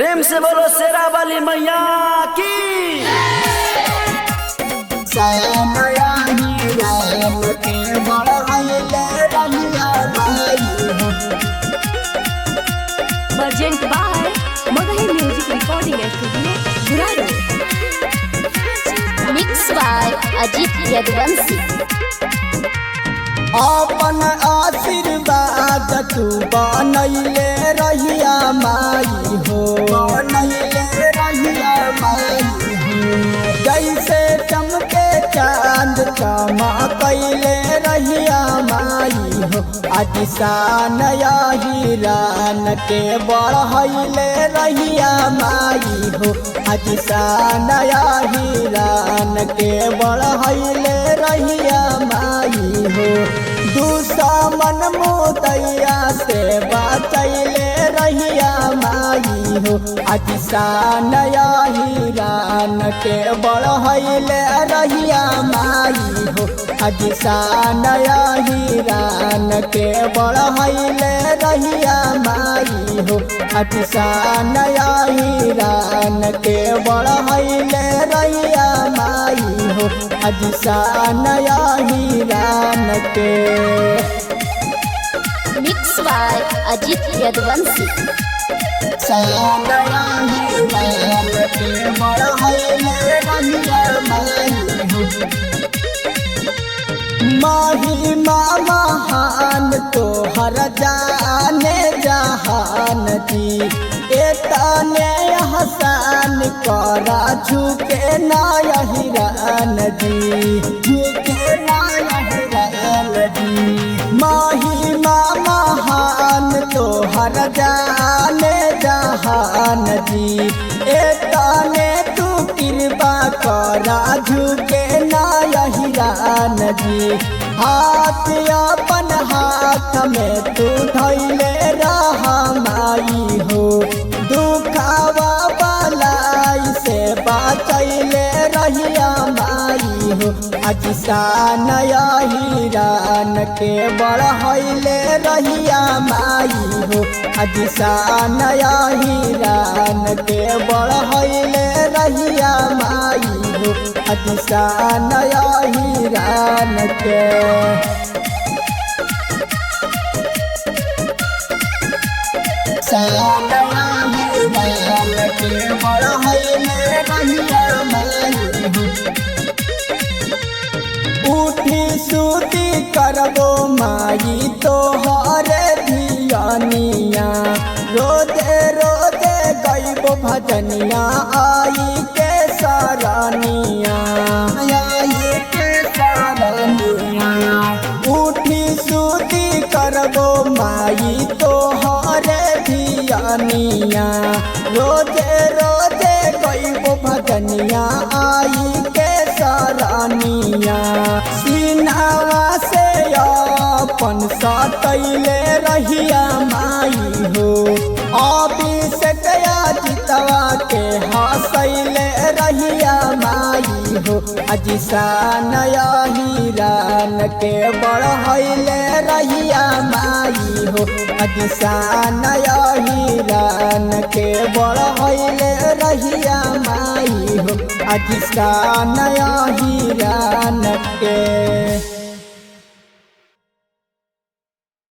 प्रेम से बोलो शेरा वाली मैया की। Present by Magahi Music Recording Studio, Guraro. Mixed by Ajit Yadvansi. अपन आशीर्वाद तू बनैले रहिया माई हो, बनैले रहिया माई हो। जैसे चमके चांद चमकैले रहिया माई हो, अदिशान हिरान के बढ़ैले रहिया माई हो, अदिशान हिरान के बढ़ैले रहिया माई हो। दुश्मन मुदैया से बचैले रहिया माई हो, अदिशान हिरान के बढ़ैले रहिया माई हो, अदिशान हिरान के बढ़ैले रहिया माई हो, अदिशान हिरान के बढ़ैले रहिया माई हो, अदिशान हिरान के। Mixed by Ajit Yadvansi. महिमा महान तोहर जाने जहान जी, एतने हसान करा झुके ना हिरान जी, झुके ना हिरान जी। महिमा महान तोहर जाने जहान जी, एतने तू कृपा करा झुके ना हिरान जी। हाथ अपन हाथ में तू धैले रहा माई हो, दुखावा बलाई से बचैले रहिया माई हो, अदिशान हिरान के बढ़ैले रहिया माई हो, अदिशान हिरान के बढ़ैले रहिया माई हो, अदिशान हिरान के। उठी सूती करबो माई तोहरे धियानिया, रोजे रोजे गईबो भजनिया आई के सरानिया, आई के सरानिया। उठी सूती करबो माई तोहरे धियानिया, रोजे रोजे गईबो भजनिया आई के सरानिया। सीनावा से अपन सटैले रहिया माई हो, अभिषेक जितवा के हंसैले रहिया माई हो, अदिशान हिरान के बढ़ैले रहिया माई हो, अदिशान हिरान के बढ़ैले रहिया माई हो, अदिशान हिरान के।